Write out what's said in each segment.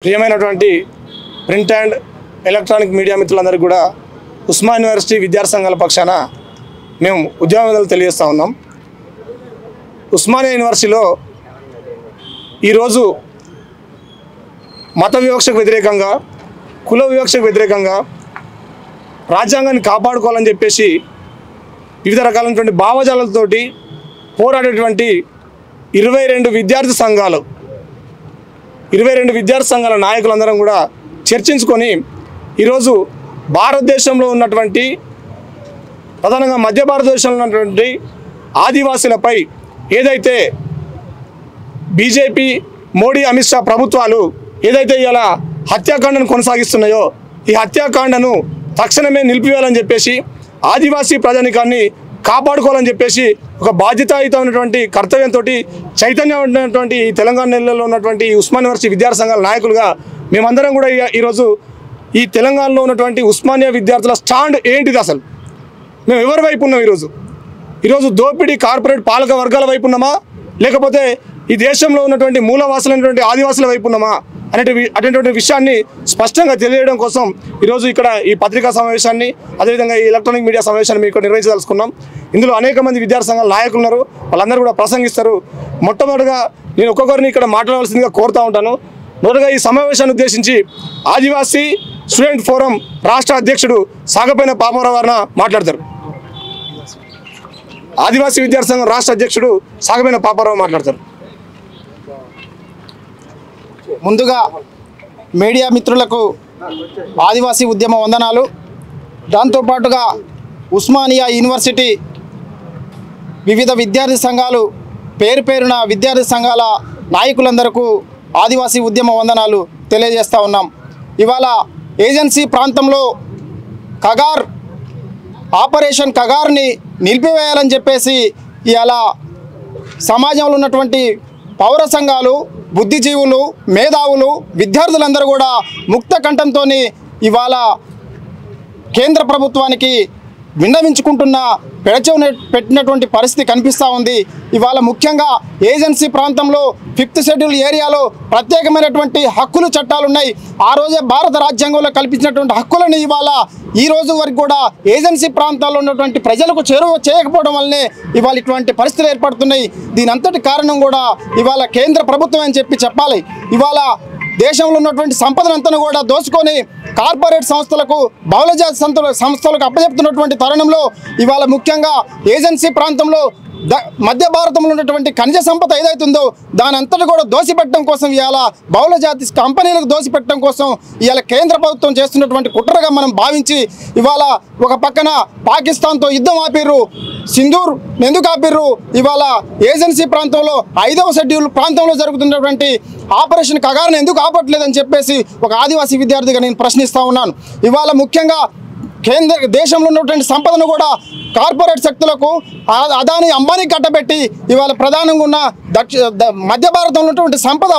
ప్రియమైనటువంటి print and electronic media మిత్రులందరికీ కూడా ఉస్మానియా యూనివర్సిటీ విద్యార్థి సంఘాల పక్షాన మేము ఉద్యమాలు తెలియజేస్తూ ఉన్నాం. ఉస్మానియా యూనివర్సిటీలో ఈరోజు మత వివక్షకు వ్యతిరేకంగా, కుల వివక్షకు వ్యతిరేకంగా రాజ్యాంగాన్ని కాపాడుకోవాలని చెప్పేసి వివిధ రకాలైనటువంటి భావజాలతోటి పోరాడేటువంటి 22 విద్యార్థి సంఘాల నాయకులందరం కూడా చర్చించుకొని ఈరోజు భారతదేశంలో ఉన్నటువంటి ప్రధానంగా మధ్య భారతదేశంలో ఉన్నటువంటి ఆదివాసీలపై ఏదైతే బీజేపీ, మోడీ, అమిత్ షా ప్రభుత్వాలు ఏదైతే ఇలా హత్యాకాండను కొనసాగిస్తున్నాయో ఈ హత్యాకాండను తక్షణమే నిలిపివేయాలని చెప్పేసి ఆదివాసీ ప్రజానికాన్ని కాపాడుకోవాలని చెప్పేసి ఒక బాధ్యతాయుతమైనటువంటి కర్తవ్యంతో చైతన్యం ఉన్నటువంటి ఈ తెలంగాణ నెలలో ఉన్నటువంటి ఉస్మానియా యూనివర్సిటీ విద్యార్థి సంఘాల నాయకులుగా మేమందరం కూడా ఈరోజు ఈ తెలంగాణలో ఉన్నటువంటి ఉస్మానియా విద్యార్థుల స్టాండ్ ఏంటిది, అసలు మేము ఎవరి వైపు ఉన్నాం? ఈరోజు దోపిడీ కార్పొరేట్ పాలక వర్గాల వైపు ఉన్నామా, లేకపోతే ఈ దేశంలో ఉన్నటువంటి మూలవాసులైనటువంటి ఆదివాసుల వైపు ఉన్నామా అనేటువంటి విషయాన్ని స్పష్టంగా తెలియడం కోసం ఈరోజు ఇక్కడ ఈ పత్రికా సమావేశాన్ని, అదేవిధంగా ఈ ఎలక్ట్రానిక్ మీడియా సమావేశాన్ని మీకు నిర్వహించదలుచుకున్నాం. ఇందులో అనేక మంది విద్యార్థి సంఘాల నాయకులు ఉన్నారు, వాళ్ళందరూ కూడా ప్రసంగిస్తారు. మొట్టమొదటిగా నేను ఒక్కొక్కరిని ఇక్కడ మాట్లాడవలసిందిగా కోరుతూ ఉంటాను. మొదటగా ఈ సమావేశాన్ని ఉద్దేశించి ఆదివాసీ స్టూడెంట్ ఫోరం రాష్ట్ర అధ్యక్షుడు సాగపైన పాపారావు గారు మాట్లాడతారు. ఆదివాసీ విద్యార్థి సంఘం రాష్ట్ర అధ్యక్షుడు సాగపైన పాపారావు మాట్లాడతారు. ముందుగా మీడియా మిత్రులకు ఆదివాసీ ఉద్యమ వందనాలు. దాంతోపాటుగా ఉస్మానియా యూనివర్సిటీ వివిధ విద్యార్థి సంఘాలు పేరున విద్యార్థి సంఘాల నాయకులందరికీ ఆదివాసీ ఉద్యమ వందనాలు తెలియజేస్తూ ఉన్నాం. ఇవాళ ఏజెన్సీ ప్రాంతంలో ఆపరేషన్ కగార్ని నిలిపివేయాలని చెప్పేసి ఇవాళ సమాజంలో ఉన్నటువంటి పౌర సంఘాలు, బుద్ధిజీవులు, మేధావులు, విద్యార్థులందరూ కూడా ముక్త కంఠంతో ఇవాళ కేంద్ర ప్రభుత్వానికి విన్నవించుకుంటున్న పెట్టినటువంటి పరిస్థితి కనిపిస్తూ ఉంది. ఇవాళ ముఖ్యంగా ఏజెన్సీ ప్రాంతంలో 5th షెడ్యూల్ ఏరియాలో ప్రత్యేకమైనటువంటి హక్కులు చట్టాలున్నాయి. ఆ రోజే భారత రాజ్యాంగంలో కల్పించినటువంటి హక్కులను ఇవాళ ఈ రోజు వరకు కూడా ఏజెన్సీ ప్రాంతాల్లో ఉన్నటువంటి ప్రజలకు చేరువ చేయకపోవడం వల్లనే ఇవాళ ఇటువంటి పరిస్థితులు ఏర్పడుతున్నాయి. దీని అంతటి కారణం కూడా ఇవాళ కేంద్ర ప్రభుత్వం అని చెప్పాలి. ఇవాళ దేశంలో ఉన్నటువంటి సంపదనంతా కూడా దోచుకొని కార్పొరేట్ సంస్థలకు, బహుళజాతి సంస్థలకు అప్పచెప్తున్నటువంటి తరుణంలో ఇవాళ ముఖ్యంగా ఏజెన్సీ ప్రాంతంలో మధ్య భారతంలో ఉన్నటువంటి ఖనిజ సంపద ఏదైతుందో దాని అంతటి కూడా దోసిపెట్టడం కోసం ఇవాళ బహుళజాతి కంపెనీలకు దోసిపెట్టడం కోసం ఇవాళ కేంద్ర ప్రభుత్వం చేస్తున్నటువంటి కుట్రగా మనం భావించి ఇవాళ ఒక పక్కన పాకిస్తాన్తో యుద్ధం ఆపిర్రు, సింధూర్ ఎందుకు ఆపిర్రు, ఇవాళ ఏజెన్సీ ప్రాంతంలో 5వ షెడ్యూల్ ప్రాంతంలో జరుగుతున్నటువంటి ఆపరేషన్ కగార్ని ఎందుకు ఆపట్లేదని చెప్పేసి ఒక ఆదివాసీ విద్యార్థిగా నేను ప్రశ్నిస్తూ ఉన్నాను. ఇవాళ ముఖ్యంగా దేశంలో ఉన్నటువంటి సంపదను కూడా కార్పొరేట్ శక్తులకు, అదాని, అంబానీ కట్టబెట్టి ఇవాళ ప్రధానంగా ఉన్న మధ్య భారతంలో ఉన్నటువంటి సంపద,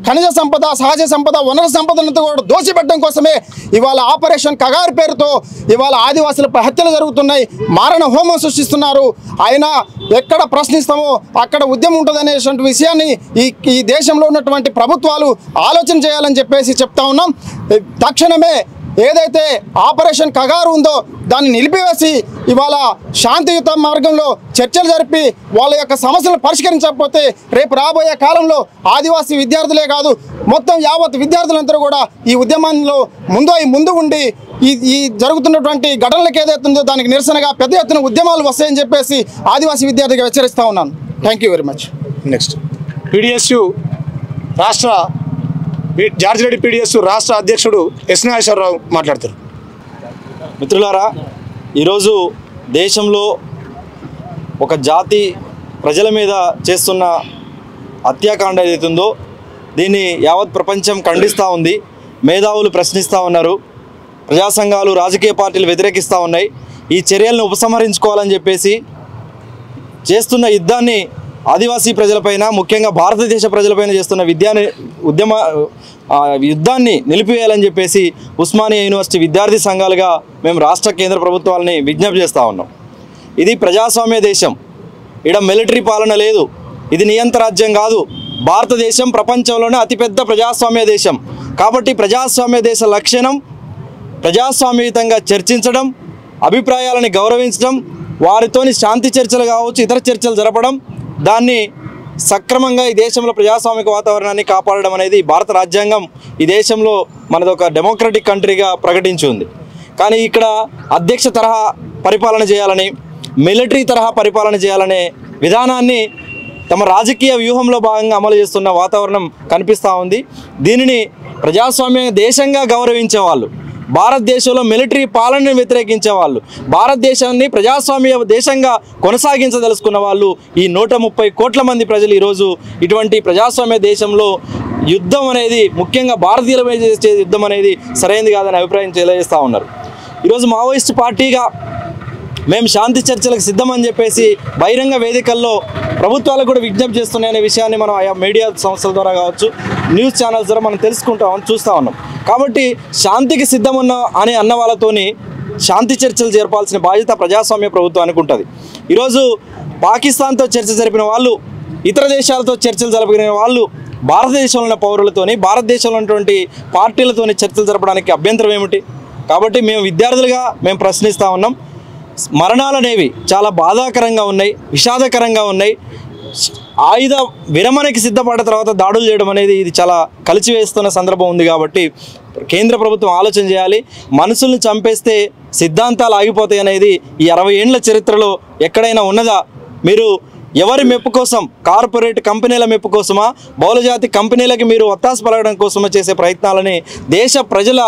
ఖనిజ సంపద, సహజ సంపద, వనరు సంపదనంతా కూడా దోచిపెట్టడం కోసమే ఇవాళ ఆపరేషన్ కగార్ పేరుతో ఇవాళ ఆదివాసులపై హత్యలు జరుగుతున్నాయి, మారణ హోమం సృష్టిస్తున్నారు. అయినా ఎక్కడ ప్రశ్నిస్తామో అక్కడ ఉద్యమం ఉంటుందనేటువంటి విషయాన్ని ఈ దేశంలో ఉన్నటువంటి ప్రభుత్వాలు ఆలోచన చేయాలని చెప్పేసి చెప్తా ఉన్నాం. తక్షణమే ఏదైతే ఆపరేషన్ కగార్ ఉందో దాన్ని నిలిపివేసి ఇవాళ శాంతియుత మార్గంలో చర్చలు జరిపి వాళ్ళ యొక్క సమస్యలను పరిష్కరించకపోతే రేపు రాబోయే కాలంలో ఆదివాసీ విద్యార్థులే కాదు మొత్తం యావత్ విద్యార్థులందరూ కూడా ఈ ఉద్యమంలో ముందు ఉండి ఈ జరుగుతున్నటువంటి ఘటనలకు ఏదైతుందో దానికి నిరసనగా పెద్ద ఎత్తున ఉద్యమాలు వస్తాయని చెప్పేసి ఆదివాసీ విద్యార్థిగా హెచ్చరిస్తూ ఉన్నాను. Thank you very much. Next PDSU రాష్ట్ర జార్జిరెడ్డి PDSU రాష్ట్ర అధ్యక్షుడు ఎస్ నాగేశ్వరరావు మాట్లాడతారు. మిత్రులారా, ఈరోజు దేశంలో ఒక జాతి ప్రజల మీద చేస్తున్న హత్యాకాండ ఏదైతుందో దీన్ని యావత్ ప్రపంచం ఖండిస్తూ ఉంది. మేధావులు ప్రశ్నిస్తూ ఉన్నారు, ప్రజా సంఘాలు, రాజకీయ పార్టీలు వ్యతిరేకిస్తూ ఉన్నాయి. ఈ చర్యలను ఉపసంహరించుకోవాలని చెప్పేసి చేస్తున్న యుద్ధాన్ని ఆదివాసీ ప్రజలపైన, ముఖ్యంగా భారతదేశ ప్రజలపైన చేస్తున్న యుద్ధాన్ని నిలిపివేయాలని చెప్పేసి ఉస్మానియా యూనివర్సిటీ విద్యార్థి సంఘాలుగా మేము రాష్ట్ర కేంద్ర ప్రభుత్వాలని విజ్ఞప్తి చేస్తూ ఉన్నాం. ఇది ప్రజాస్వామ్య దేశం, ఇక్కడ మిలిటరీ పాలన లేదు, ఇది నియంత్ర రాజ్యం కాదు. భారతదేశం ప్రపంచంలోనే అతిపెద్ద ప్రజాస్వామ్య దేశం. కాబట్టి ప్రజాస్వామ్య దేశ లక్షణం ప్రజాస్వామ్యయుతంగా చర్చించడం, అభిప్రాయాలని గౌరవించడం, వారితోని శాంతి చర్చలు కావచ్చు, ఇతర చర్చలు జరపడం, దాన్ని సక్రమంగా ఈ దేశంలో ప్రజాస్వామిక వాతావరణాన్ని కాపాడడం అనేది భారత రాజ్యాంగం ఈ దేశంలో మనదొక డెమోక్రటిక్ కంట్రీగా ప్రకటించి ఉంది. కానీ ఇక్కడ అధ్యక్ష తరహా పరిపాలన చేయాలని, మిలిటరీ తరహా పరిపాలన చేయాలనే విధానాన్ని తమ రాజకీయ వ్యూహంలో భాగంగా అమలు చేస్తున్న వాతావరణం కనిపిస్తూ ఉంది. దీనిని ప్రజాస్వామ్య దేశంగా గౌరవించే వాళ్ళు, భారతదేశంలో మిలిటరీ పాలనను వ్యతిరేకించే వాళ్ళు, భారతదేశాన్ని ప్రజాస్వామ్య దేశంగా కొనసాగించదలుచుకున్న వాళ్ళు ఈ 130 కోట్ల మంది ప్రజలు ఈరోజు ఇటువంటి ప్రజాస్వామ్య దేశంలో యుద్ధం అనేది, ముఖ్యంగా భారతీయులపై చేసే యుద్ధం అనేది సరైనది కాదని అభిప్రాయం తెలియజేస్తూ ఉన్నారు. ఈరోజు మావోయిస్ట్ పార్టీగా మేము శాంతి చర్చలకు సిద్ధమని చెప్పేసి బహిరంగ వేదికల్లో ప్రభుత్వాలకు కూడా విజ్ఞప్తి చేస్తున్నాయనే విషయాన్ని మనం ఆయా మీడియా సంస్థల ద్వారా కావచ్చు, న్యూస్ ఛానల్స్ ద్వారా మనం చూస్తూ ఉన్నాం. కాబట్టి శాంతికి సిద్ధమున్న అని అన్న వాళ్ళతోని శాంతి చర్చలు జరపాల్సిన బాధ్యత ప్రజాస్వామ్య ప్రభుత్వానికి ఉంటుంది. ఈరోజు పాకిస్తాన్తో చర్చ జరిపిన వాళ్ళు, ఇతర దేశాలతో చర్చలు జరిపిన వాళ్ళు భారతదేశంలో ఉన్న పౌరులతోని, భారతదేశంలో ఉన్నటువంటి పార్టీలతోని చర్చలు జరపడానికి అభ్యంతరం ఏమిటి? కాబట్టి మేము విద్యార్థులుగా మేము ప్రశ్నిస్తూ ఉన్నాం. మరణాలు అనేవి చాలా బాధాకరంగా ఉన్నాయి, విషాదకరంగా ఉన్నాయి. ఆయుధ విరమణకి సిద్ధపడ్డ తర్వాత దాడులు చేయడం అనేది ఇది చాలా కలిచివేస్తున్న సందర్భం ఉంది. కాబట్టి కేంద్ర ప్రభుత్వం ఆలోచన చేయాలి. మనుషుల్ని చంపేస్తే సిద్ధాంతాలు ఆగిపోతాయి అనేది ఈ 60 ఏండ్ల చరిత్రలో ఎక్కడైనా ఉన్నదా? మీరు ఎవరి మెప్పు కోసం, కార్పొరేట్ కంపెనీల మెప్పు కోసమా, బహుళజాతి కంపెనీలకి మీరు ఒత్తాసు పలకడం కోసమా చేసే ప్రయత్నాలని దేశ ప్రజల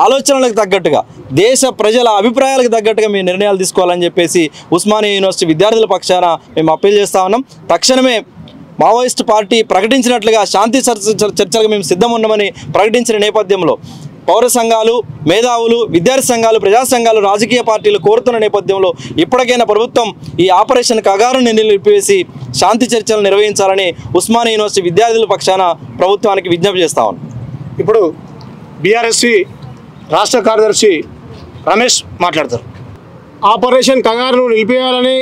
ఆలోచనలకు తగ్గట్టుగా, దేశ ప్రజల అభిప్రాయాలకు తగ్గట్టుగా మీ నిర్ణయాలు తీసుకోవాలని చెప్పేసి ఉస్మానియా యూనివర్సిటీ విద్యార్థుల పక్షాన మేము అప్పీల్ చేస్తూ ఉన్నాం. తక్షణమే మావోయిస్ట్ పార్టీ ప్రకటించినట్లుగా శాంతి చర్చలకు మేము సిద్ధం ఉన్నామని ప్రకటించిన నేపథ్యంలో పౌర సంఘాలు, మేధావులు, విద్యార్థి సంఘాలు, ప్రజా సంఘాలు, రాజకీయ పార్టీలు కోరుతున్న నేపథ్యంలో ఇప్పటికైనా ప్రభుత్వం ఈ ఆపరేషన్ కగారుని నిలిపివేసి శాంతి చర్చలు నిర్వహించాలని ఉస్మానియా యూనివర్సిటీ విద్యార్థుల పక్షాన ప్రభుత్వానికి విజ్ఞప్తి చేస్తా ఉన్నాం. ఇప్పుడు బీఆర్ఎస్సీ రాష్ట్ర కార్యదర్శి రమేష్ మాట్లాడతారు. ఆపరేషన్ కగారును నిలిపేయాలని,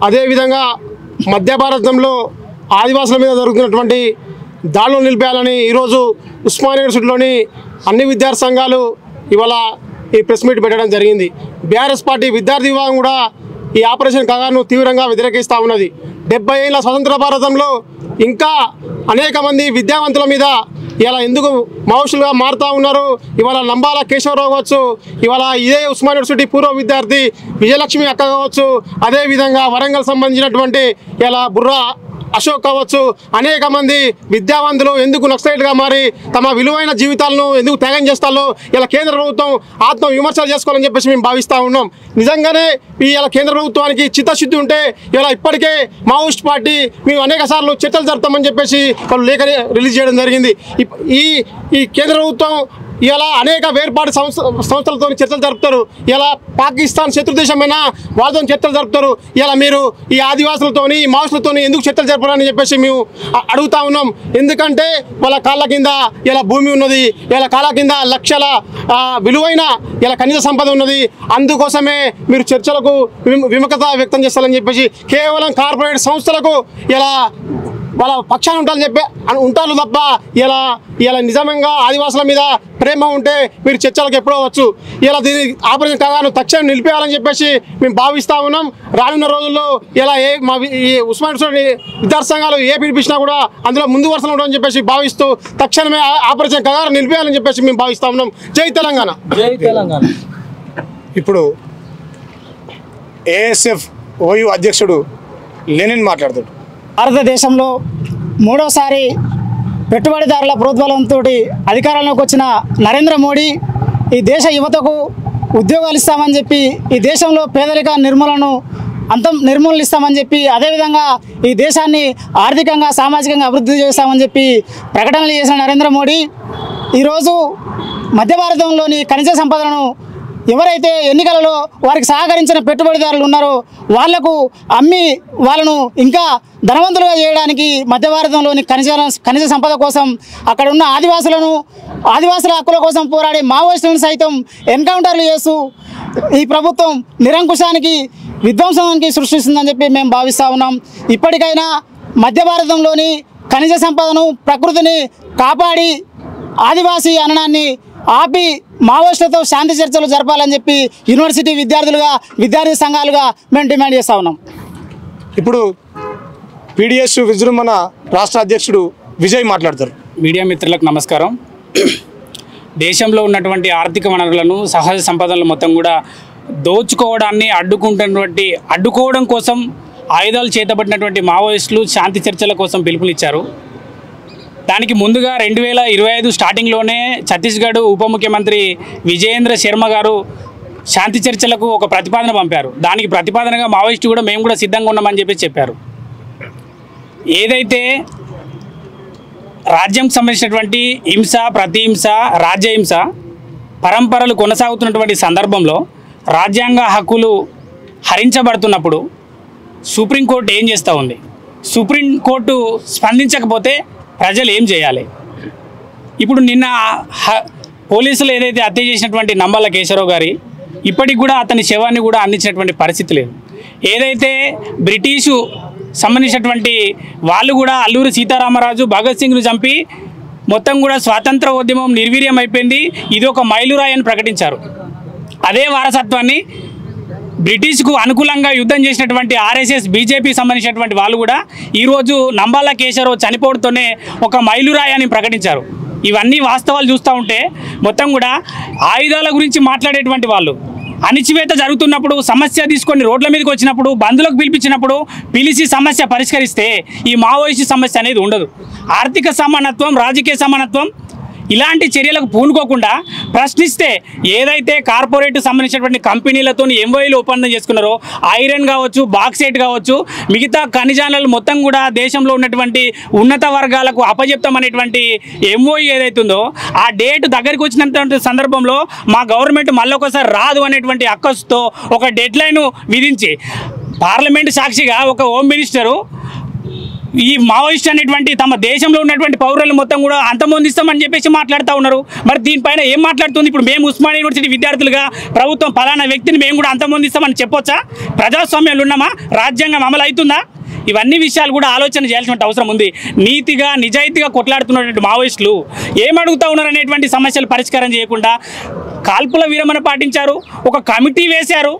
అదేవిధంగా మధ్య భారతంలో ఆదివాసుల మీద జరుగుతున్నటువంటి దాడులను నిలిపేయాలని ఈరోజు ఉస్మానియా యూనివర్సిటీలోని అన్ని విద్యార్థి సంఘాలు ఇవాళ ఈ ప్రెస్ మీట్ పెట్టడం జరిగింది. బీఆర్ఎస్ పార్టీ విద్యార్థి విభాగం కూడా ఈ ఆపరేషన్ కగారును తీవ్రంగా వ్యతిరేకిస్తూ ఉన్నది. 70 ఏళ్ల స్వతంత్ర భారతంలో ఇంకా అనేక మంది విద్యావంతుల మీద ఇలా ఎందుకు మావోయిస్టులుగా మారుతూ ఉన్నారు? ఇవాళ లంబాల కేశవరావు కావచ్చు, ఇవాళ ఇదే ఉస్మానియా యూనివర్సిటీ పూర్వ విద్యార్థి విజయలక్ష్మి అక్క కావచ్చు, అదేవిధంగా వరంగల్ సంబంధించినటువంటి ఇలా బుర్రా అశోక్ కావచ్చు, అనేక మంది విద్యావంతులు ఎందుకు నక్సలైట్గా మారి తమ విలువైన జీవితాలను ఎందుకు త్యాగం చేస్తారో ఇలా కేంద్ర ప్రభుత్వం ఆత్మ విమర్శలు చేసుకోవాలని చెప్పేసి మేము భావిస్తూ ఉన్నాం. నిజంగానే ఇలా కేంద్ర ప్రభుత్వానికి చిత్తశుద్ధి ఉంటే ఇలా ఇప్పటికే మావోయిస్ట్ పార్టీ మేము అనేక సార్లు చర్చలు జరుపుతామని చెప్పేసి వాళ్ళు లేఖ రిలీజ్ చేయడం జరిగింది. ఈ కేంద్ర ప్రభుత్వం ఇలా అనేక వేర్పాటు సంస్థలతో చర్చలు జరుపుతారు. ఇలా పాకిస్తాన్ శత్రు దేశమైనా వాళ్ళతో చర్చలు జరుపుతారు. ఇలా మీరు ఈ ఆదివాసులతోని, ఈ మావోయిస్టులతో ఎందుకు చర్చలు జరపాలని చెప్పేసి మేము అడుగుతా ఉన్నాం. ఎందుకంటే వాళ్ళ కాళ్ళ కింద ఇలా భూమి ఉన్నది, ఇలా కాళ్ళ కింద లక్షల విలువైన ఇలా ఖనిజ సంపద ఉన్నది. అందుకోసమే మీరు చర్చలకు విముఖత వ్యక్తం చేస్తారని చెప్పేసి కేవలం కార్పొరేట్ సంస్థలకు ఇలా వాళ్ళ పక్షాన ఉంటారు తప్ప ఇలా నిజంగా ఆదివాసుల మీద ప్రేమ ఉంటే మీరు చర్చలకు ఎప్పుడో వచ్చు. ఇలా దీని ఆపరేషన్ కగారును తక్షణం నిలిపేయాలని చెప్పేసి మేము భావిస్తూ ఉన్నాం. రానున్న రోజుల్లో ఇలా ఈ ఉస్మానియా విద్యార్థి సంఘాలు ఏ పిలిపించినా కూడా అందులో ముందు వరుసలో ఉంటామని చెప్పేసి భావిస్తూ తక్షణమే ఆపరేషన్ కగారు నిలిపేయాలని చెప్పేసి మేము భావిస్తూ ఉన్నాం. జై తెలంగాణ. జై తెలంగాణ. ఇప్పుడు ఏఎస్ఎఫ్ ఓయూ అధ్యక్షుడు లెనిన్ మాట్లాడతాడు. భారతదేశంలో మూడోసారి పెట్టుబడిదారుల ప్రోద్బలంతో అధికారంలోకి వచ్చిన నరేంద్ర మోడీ ఈ దేశ యువతకు ఉద్యోగాలు ఇస్తామని చెప్పి, ఈ దేశంలో పేదరిక నిర్మూలనిస్తామని చెప్పి, అదేవిధంగా ఈ దేశాన్ని ఆర్థికంగా సామాజికంగా అభివృద్ధి చేస్తామని చెప్పి ప్రకటనలు చేసిన నరేంద్ర మోడీ ఈరోజు మధ్య భారతంలోని ఖనిజ సంపదలను ఎవరైతే ఎన్నికలలో వారికి సహకరించిన పెట్టుబడిదారులు ఉన్నారో వాళ్లకు అమ్మి వాళ్ళను ఇంకా ధనవంతులుగా చేయడానికి మధ్య భారతంలోని ఖనిజ సంపద కోసం అక్కడ ఉన్న ఆదివాసుల హక్కుల కోసం పోరాడే మావోయిస్టులను సైతం ఎన్కౌంటర్లు చేస్తూ ఈ ప్రభుత్వం నిరంకుశానికి, విధ్వంసానికి సృష్టిస్తుందని చెప్పి మేము భావిస్తూ ఉన్నాం. ఇప్పటికైనా మధ్య భారతంలోని ఖనిజ సంపదను, ప్రకృతిని కాపాడి ఆదివాసీ అననాన్ని ఆపి మావోయిస్టులతో శాంతి చర్చలు జరపాలని చెప్పి యూనివర్సిటీ విద్యార్థి సంఘాలుగా మేము డిమాండ్ చేస్తూ ఉన్నాం. ఇప్పుడు పీడిఎస్ విజృంభణ రాష్ట్ర అధ్యక్షుడు విజయ్ మాట్లాడతారు. మీడియా మిత్రులకు నమస్కారం. దేశంలో ఉన్నటువంటి ఆర్థిక వనరులను సహజ సంపదలను మొత్తం కూడా దోచుకోవడాన్ని అడ్డుకోవడం కోసం ఆయుధాలు చేతబట్టినటువంటి మావోయిస్టులు శాంతి చర్చల కోసం పిలుపునిచ్చారు. దానికి ముందుగా 2025 స్టార్టింగ్లోనే ఛత్తీస్గఢ్ ఉప ముఖ్యమంత్రి విజయేంద్ర శర్మ గారు శాంతి చర్చలకు ఒక ప్రతిపాదన పంపారు. దానికి ప్రతిపాదనగా మావోయిస్టు కూడా మేము కూడా సిద్ధంగా ఉన్నామని చెప్పారు. ఏదైతే రాజ్యంకి సంబంధించినటువంటి హింస, ప్రతిహింస, రాజ్యహింస పరంపరలు కొనసాగుతున్నటువంటి సందర్భంలో రాజ్యాంగ హక్కులు హరించబడుతున్నప్పుడు సుప్రీంకోర్టు ఏం చేస్తూ ఉంది? సుప్రీంకోర్టు స్పందించకపోతే ప్రజలు ఏం చేయాలి? ఇప్పుడు నిన్న పోలీసులు ఏదైతే హత్య చేసినటువంటి నంబళ్ళ కేశవరావు గారి ఇప్పటికి కూడా అతని శవాన్ని కూడా అందించినటువంటి పరిస్థితి లేదు. ఏదైతే బ్రిటిషు సంబంధించినటువంటి వాళ్ళు కూడా అల్లూరి సీతారామరాజు భగత్ సింగ్ను చంపి మొత్తం కూడా స్వాతంత్ర ఉద్యమం నిర్వీర్యం అయిపోయింది, ఇది ఒక మైలురాయి అని ప్రకటించారు. అదే వారసత్వాన్ని బ్రిటిష్కు అనుకూలంగా యుద్ధం చేసినటువంటి ఆర్ఎస్ఎస్, బీజేపీ సంబంధించినటువంటి వాళ్ళు కూడా ఈరోజు నంబాల కేశవరావు చనిపోవడంతోనే ఒక మైలురాయి అని ప్రకటించారు. ఇవన్నీ వాస్తవాలు చూస్తూ ఉంటే మొత్తం కూడా ఆయుధాల గురించి మాట్లాడేటువంటి వాళ్ళు అణిచివేత జరుగుతున్నప్పుడు సమస్య తీసుకొని రోడ్ల మీదకి వచ్చినప్పుడు బంధువులకు పిలిచి సమస్య పరిష్కరిస్తే ఈ మావోయిస్టు సమస్య అనేది ఉండదు. ఆర్థిక సమానత్వం, రాజకీయ సమానత్వం ఇలాంటి చర్యలకు పూనుకోకుండా ప్రశ్నిస్తే ఏదైతే కార్పొరేట్ సంబంధించినటువంటి కంపెనీలతో ఎంఓఏలు ఒప్పందం చేసుకున్నారో ఐరన్ కావచ్చు, బాక్సైట్ కావచ్చు, మిగతా ఖనిజాలను మొత్తం కూడా దేశంలో ఉన్నటువంటి ఉన్నత వర్గాలకు అప్పజెప్తామనేటువంటి ఎంఓఈ ఏదైతుందో ఆ డేట్ దగ్గరికి వచ్చినటువంటి సందర్భంలో మా గవర్నమెంట్ మళ్ళొకసారి రాదు అనేటువంటి అక్కసుతో ఒక డెడ్ లైన్ విధించి పార్లమెంటు సాక్షిగా ఒక హోమ్ మినిస్టరు ఈ మావోయిస్ట్ అనేటువంటి తమ దేశంలో ఉన్నటువంటి పౌరులు మొత్తం కూడా అంతమొందిస్తామని చెప్పేసి మాట్లాడుతూ ఉన్నారు. మరి దీనిపైన ఏం మాట్లాడుతుంది? ఇప్పుడు మేము ఉస్మానియా యూనివర్సిటీ విద్యార్థులుగా ప్రభుత్వం ఫలానా వ్యక్తిని మేము కూడా అంతమొందిస్తామని చెప్పొచ్చా? ప్రజాస్వామ్యంలో ఉన్నామా? రాజ్యాంగం అమలు అవుతుందా? ఇవన్నీ విషయాలు కూడా ఆలోచన చేయాల్సిన అవసరం ఉంది. నీతిగా నిజాయితీగా కొట్లాడుతున్నటువంటి మావోయిస్టులు ఏమడుగుతూ ఉన్నారు అనేటువంటి సమస్యలు పరిష్కారం చేయకుండా కాల్పుల విరమణ పాటించారు, ఒక కమిటీ వేశారు,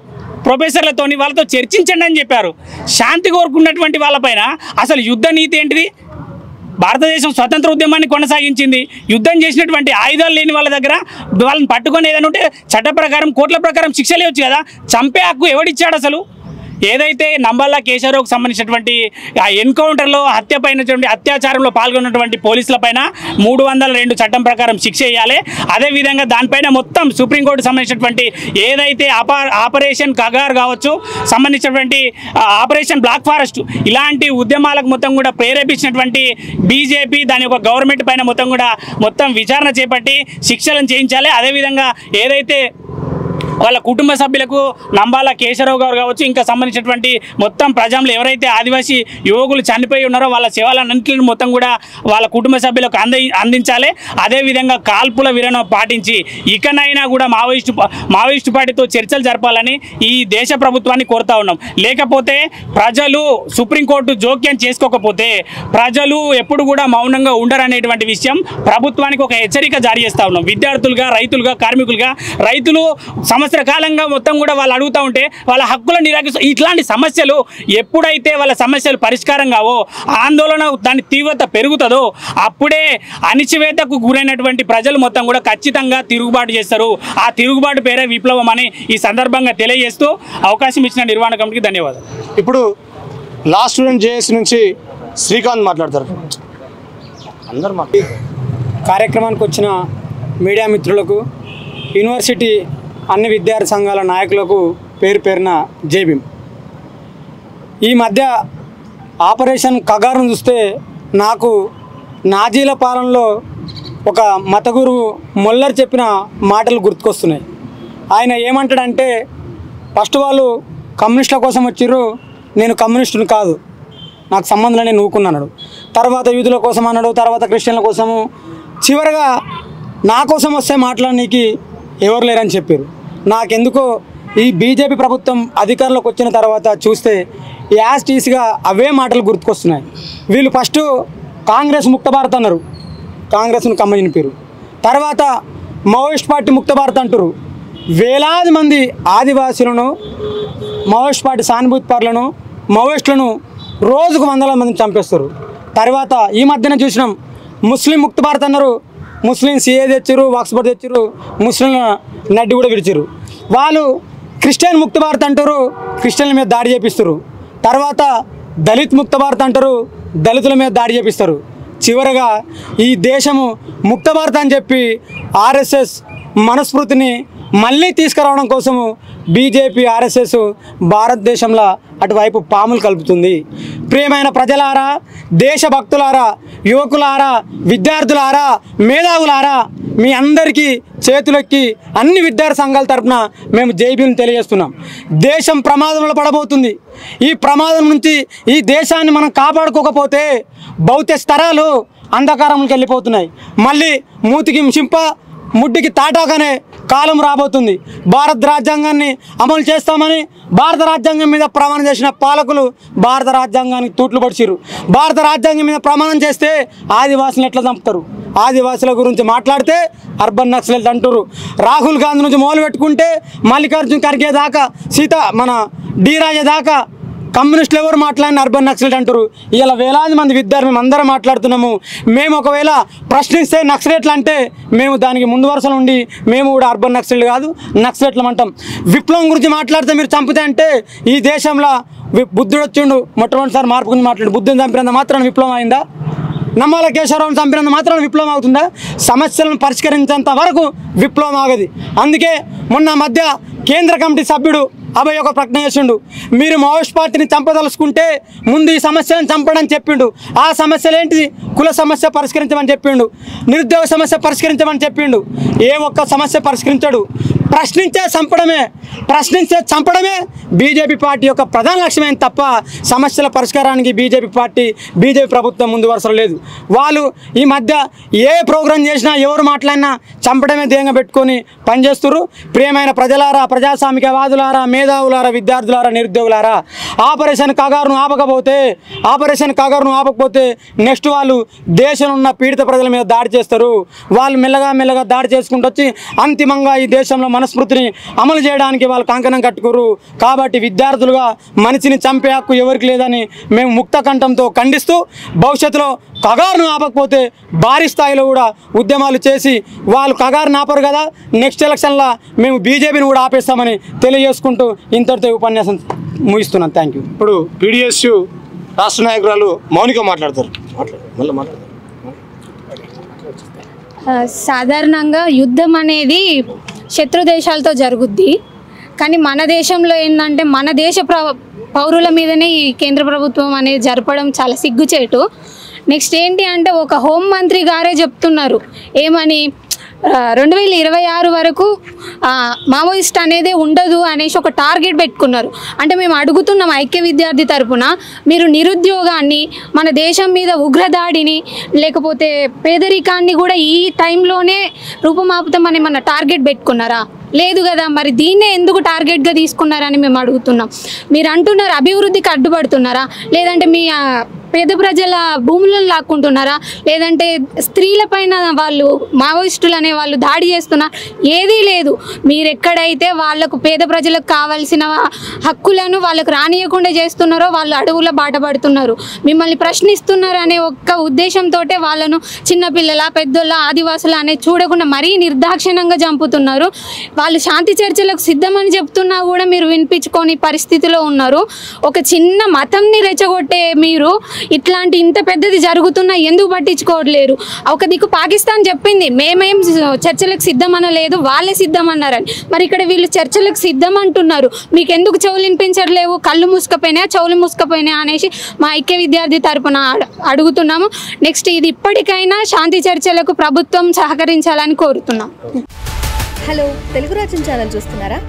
ప్రొఫెసర్లతోని వాళ్ళతో చర్చించండి అని చెప్పారు. శాంతి కోరుకున్నటువంటి వాళ్ళపైన అసలు యుద్ధ నీతి ఏంటిది? భారతదేశం స్వతంత్ర ఉద్యమాన్ని కొనసాగించింది. యుద్ధం చేసినటువంటి ఆయుధాలు లేని వాళ్ళ దగ్గర వాళ్ళని పట్టుకొని ఏదైనా ఉంటే చట్ట ప్రకారం, కోర్టుల ప్రకారం శిక్షలు ఇవ్వచ్చు కదా. చంపే హక్కు ఎవడిచ్చాడు అసలు? ఏదైతే నంబళ్ళ కేశవరావుకు సంబంధించినటువంటి ఆ ఎన్కౌంటర్లో అత్యాచారంలో పాల్గొన్నటువంటి పోలీసుల పైన 302 చట్టం ప్రకారం శిక్ష వేయాలి. అదేవిధంగా దానిపైన మొత్తం సుప్రీంకోర్టు సంబంధించినటువంటి ఏదైతే ఆపరేషన్ కగార్ కావచ్చు, సంబంధించినటువంటి ఆపరేషన్ బ్లాక్ ఫారెస్ట్ ఇలాంటి ఉద్యమాలకు మొత్తం కూడా ప్రేరేపించినటువంటి బీజేపీ దాని యొక్క గవర్నమెంట్ పైన మొత్తం విచారణ చేపట్టి శిక్షలను చేయించాలి. అదేవిధంగా ఏదైతే వాళ్ళ కుటుంబ సభ్యులకు నంబాల కేశవరావు గారు కావచ్చు, ఇంకా సంబంధించినటువంటి మొత్తం ప్రజలు ఎవరైతే ఆదివాసీ యువకులు చనిపోయి ఉన్నారో వాళ్ళ శవాలన్నింటిని మొత్తం కూడా వాళ్ళ కుటుంబ సభ్యులకు అందించాలి. అదేవిధంగా కాల్పుల విరమణ పాటించి ఇకనైనా కూడా మావోయిస్టు పార్టీతో చర్చలు జరపాలని ఈ దేశ ప్రభుత్వాన్ని కోరుతా ఉన్నాం. లేకపోతే ప్రజలు సుప్రీంకోర్టు జోక్యం చేసుకోకపోతే ప్రజలు ఎప్పుడు కూడా మౌనంగా ఉండరనేటువంటి విషయం ప్రభుత్వానికి ఒక హెచ్చరిక జారీ చేస్తూ ఉన్నాం. విద్యార్థులుగా, రైతులుగా, కార్మికులుగా, రైతులు సంవత్సర కాలంగా మొత్తం కూడా వాళ్ళు అడుగుతూ ఉంటే వాళ్ళ హక్కులను నిరాకరిస్తూ ఇట్లాంటి సమస్యలు ఎప్పుడైతే వాళ్ళ సమస్యలు పరిష్కారం కావో, ఆందోళన దాని తీవ్రత పెరుగుతుందో అప్పుడే అణిచివేతకు గురైనటువంటి ప్రజలు మొత్తం కూడా ఖచ్చితంగా తిరుగుబాటు చేస్తారు. ఆ తిరుగుబాటు పేరే విప్లవం అని ఈ సందర్భంగా తెలియజేస్తూ అవకాశం ఇచ్చిన నిర్వహణ కమిటీకి ధన్యవాదాలు. ఇప్పుడు లా స్టూడెంట్ జేఏసీ నుంచి శ్రీకాంత్ మాట్లాడతారు. కార్యక్రమానికి వచ్చిన మీడియా మిత్రులకు, యూనివర్సిటీ అన్ని విద్యార్థి సంఘాల నాయకులకు పేరున జై భీమ్. ఈ మధ్య ఆపరేషన్ కగారును చూస్తే నాకు నాజీల పాలనలో ఒక మత గురువు మొల్లర్ చెప్పిన మాటలు గుర్తుకొస్తున్నాయి. ఆయన ఏమంటాడంటే, ఫస్ట్ వాళ్ళు కమ్యూనిస్టుల కోసం వచ్చిర్రు, నేను కమ్యూనిస్టుని కాదు, నాకు సంబంధం నేను ఊకున్నాడు. తర్వాత యూదుల కోసం అన్నాడు, తర్వాత క్రిస్టియన్ల కోసము, చివరిగా నా కోసం వస్తే మాట్లాడనీకి ఎవరు లేరని చెప్పారు. నాకెందుకో ఈ బీజేపీ ప్రభుత్వం అధికారంలోకి వచ్చిన తర్వాత చూస్తే యాస్టీస్గా అవే మాటలు గుర్తుకొస్తున్నాయి. వీళ్ళు ఫస్ట్ కాంగ్రెస్ ముక్త భారత్ అన్నారు, కాంగ్రెస్ను కమ్మని పేరు. తర్వాత మావోయిస్ట్ పార్టీ ముక్త భారత్ అంటారు. వేలాది మంది ఆదివాసులను, మావోయిస్ట్ పార్టీ సానుభూతిపరులను, మావోయిస్టులను రోజుకు వందల మందిని చంపేస్తారు. తర్వాత ఈ మధ్యన చూసినాం ముస్లిం ముక్త భారత్ అన్నారు, ముస్లిం సిఏ తెచ్చారు, వాక్స్బర్డ్ తెచ్చారు, ముస్లింల నడ్డి కూడా విడిచారు. వాళ్ళు క్రిస్టియన్ ముక్త భారత్ అంటారు, క్రిస్టియన్ల మీద దాడి చేపిస్తారు. తర్వాత దళిత్ ముక్త భారత్ అంటారు, దళితుల మీద దాడి చేపిస్తారు. చివరగా ఈ దేశము ముక్త భారత్ అని చెప్పి ఆర్ఎస్ఎస్ మనస్ఫృతిని మళ్ళీ తీసుకురావడం కోసము బీజేపీ ఆర్ఎస్ఎస్ భారతదేశంలో అటువైపు పాములు కలుపుతుంది. ప్రియమైన ప్రజలారా, దేశభక్తులారా, యువకులారా, విద్యార్థులారా, మేధావులారా, మీ అందరికీ చేతులెక్కి అన్ని విద్యార్థి సంఘాల తరఫున మేము జైబీని తెలియజేస్తున్నాం. దేశం ప్రమాదంలో పడబోతుంది. ఈ ప్రమాదం నుంచి ఈ దేశాన్ని మనం కాపాడుకోకపోతే భవిష్యత్ తరాలు అంధకారంలోకి వెళ్ళిపోతున్నాయి. మళ్ళీ మూతికి చింప ముడ్డికి తాటాకనే కాలం రాబోతుంది. భారత రాజ్యాంగాన్ని అమలు చేస్తామని భారత రాజ్యాంగం మీద ప్రమాణం చేసిన పాలకులు భారత రాజ్యాంగానికి తూట్లు పడిచిరు. భారత రాజ్యాంగం మీద ప్రమాణం చేస్తే ఆదివాసులను ఎట్లా చంపుతారు? ఆదివాసుల గురించి మాట్లాడితే అర్బన్ నక్సలైట్ అంటారు. రాహుల్ గాంధీ నుంచి మొదలు పెట్టుకుంటే మల్లికార్జున ఖర్గే దాకా, మన డి రాజా దాకా కమ్యూనిస్టులు ఎవరు మాట్లాడిన అర్బన్ నక్సలైట్ అంటారు. ఇలా వేలాది మంది విద్యార్థులు మేము అందరం మాట్లాడుతున్నాము. మేము ఒకవేళ ప్రశ్నిస్తే నక్సలైట్లు అంటే మేము దానికి ముందు వరుసలో ఉండి మేము కూడా అర్బన్ నక్సలైట్లు కాదు, నక్సలైట్లు అంటాం. విప్లవం గురించి మాట్లాడితే మీరు చంపితే అంటే ఈ దేశంలో బుద్ధుడు వచ్చిండు, మొట్టమొదటిసారి మార్పు గురించి మాట్లాడు. బుద్ధుని చంపినంత మాత్రం విప్లవం అయిందా? నమ్మాల కేశవరావుని చంపినంత మాత్రం విప్లవం అవుతుందా? సమస్యలను పరిష్కరించేంత వరకు విప్లవం ఆగది. అందుకే మొన్న మధ్య కేంద్ర కమిటీ సభ్యుడు అభయ్ ఒక ప్రకటన చేసిండు. మీరు మావోయిస్ట్ పార్టీని చంపదలుచుకుంటే ముందు ఈ సమస్యను చంపడని చెప్పిండు. ఆ సమస్యలు ఏంటిది? కుల సమస్య పరిష్కరించమని చెప్పిండు, నిరుద్యోగ సమస్య పరిష్కరించమని చెప్పిండు. ఏ ఒక్క సమస్య పరిష్కరించాడు? ప్రశ్నించే చంపడమే బీజేపీ పార్టీ యొక్క ప్రధాన లక్ష్యమే తప్ప సమస్యల పరిష్కారానికి బీజేపీ ప్రభుత్వం ముందు వరుసలో లేదు. వాళ్ళు ఈ మధ్య ఏ ప్రోగ్రాం చేసినా, ఎవరు మాట్లాడినా చంపడమే ధ్యేయంగా పెట్టుకొని పనిచేస్తున్నారు. ప్రియమైన ప్రజలారా, ప్రజాస్వామికవాదులారా, మేధావులారా, విద్యార్థులారా, నిరుద్యోగులారా, ఆపరేషన్ కగారును ఆపకపోతే నెక్స్ట్ వాళ్ళు దేశంలో ఉన్న పీడిత ప్రజల మీద దాడి చేస్తారు. వాళ్ళు మెల్లగా దాడి చేసుకుంటూ వచ్చి అంతిమంగా ఈ దేశంలో మనస్మృతిని అమలు చేయడానికి వాళ్ళు కంకణం కట్టుకోరు. కాబట్టి విద్యార్థులుగా మనిషిని చంపే హక్కు ఎవరికి లేదని మేము ముక్త కంఠంతో ఖండిస్తూ, భవిష్యత్తులో కగారును ఆపకపోతే భారీ స్థాయిలో కూడా ఉద్యమాలు చేసి, వాళ్ళు కగారును ఆపరు కదా, నెక్స్ట్ ఎలక్షన్లో మేము బీజేపీని కూడా ఆపేస్తామని తెలియజేసుకుంటూ ఇంతటితో ఉపన్యాసం ముగిస్తున్నాను. Thank you. ఇప్పుడు పీడిఎస్యు రాష్ట్ర నాయకురాలు మౌనిక మాట్లాడతారు. సాధారణంగా యుద్ధం అనేది శత్రు దేశాలతో జరుగుద్ది. కానీ మన దేశంలో ఏంటంటే మన దేశ పౌరుల మీదనే ఈ కేంద్ర ప్రభుత్వం అనేది జరపడం చాలా సిగ్గుచేటు. నెక్స్ట్ ఏంటి అంటే ఒక హోంమంత్రి గారే చెప్తున్నారు ఏమని, 2026 వరకు మావోయిస్ట్ అనేది ఉండదు అనేసి ఒక టార్గెట్ పెట్టుకున్నారు. అంటే మేము అడుగుతున్నాం ఐక్య విద్యార్థి తరపున, మీరు నిరుద్యోగాన్ని, మన దేశం మీద ఉగ్రదాడిని, లేకపోతే పేదరికాన్ని కూడా ఈ టైంలోనే రూపుమాపుతామని మన టార్గెట్ పెట్టుకున్నారా? లేదు కదా. మరి దీన్నే ఎందుకు టార్గెట్గా తీసుకున్నారని మేము అడుగుతున్నాం. మీరు అంటున్నారు అభివృద్ధికి అడ్డుపడుతున్నారా, లేదంటే మీ పేద ప్రజల భూములను లాక్కుంటున్నారా, లేదంటే స్త్రీలపైన వాళ్ళు మావోయిస్టులు అనే వాళ్ళు దాడి చేస్తున్నారు? ఏదీ లేదు. మీరు ఎక్కడైతే వాళ్లకు పేద ప్రజలకు కావాల్సిన హక్కులను వాళ్ళకు రానియకుండా చేస్తున్నారో వాళ్ళు అడవుల బాట పడుతున్నారు. మిమ్మల్ని ప్రశ్నిస్తున్నారు అనే ఒక్క ఉద్దేశంతో వాళ్ళను చిన్నపిల్లల, పెద్దోళ్ళ, ఆదివాసుల అనేది చూడకుండా మరీ నిర్దాక్షిణ్యంగా చంపుతున్నారు. వాళ్ళు శాంతి చర్చలకు సిద్ధమని చెప్తున్నా కూడా మీరు వినిపించుకొని పరిస్థితిలో ఉన్నారు. ఒక చిన్న మతంని రెచ్చగొట్టే మీరు ఇట్లాంటి ఇంత పెద్దది జరుగుతున్నా ఎందుకు పట్టించుకోవట్లేరు? ఒక దిక్కు పాకిస్తాన్ చెప్పింది మేమేం చర్చలకు సిద్ధమనలేదు, వాళ్ళే సిద్ధమన్నారని. మరి ఇక్కడ వీళ్ళు చర్చలకు సిద్ధం అంటున్నారు. మీకు ఎందుకు చెవులు వినిపించట్లేవు? కళ్ళు మూసుకపోయినా, చెవులు మూసుకపోయినా అనేసి మా ఐక్య విద్యార్థి తరపున అడుగుతున్నాము. నెక్స్ట్ ఇది ఇప్పటికైనా శాంతి చర్చలకు ప్రభుత్వం సహకరించాలని కోరుతున్నాం. హలో, తెలుగు రాజ్యం ఛానల్ చూస్తున్నారా?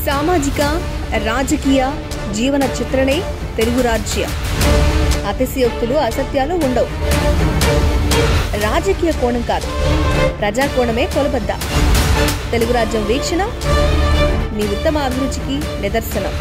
సామాజిక, రాజకీయ, జీవన చిత్రణే తెలుగు రాజ్యం. అతిశయోక్తులు, అసత్యాలు ఉండవు. రాజకీయ కోణం కాదు, ప్రజా కోణమే కొలబద్ద. తెలుగు రాజ్యం వీక్షణ మీ ఉత్తమ అభిరుచికి నిదర్శనం.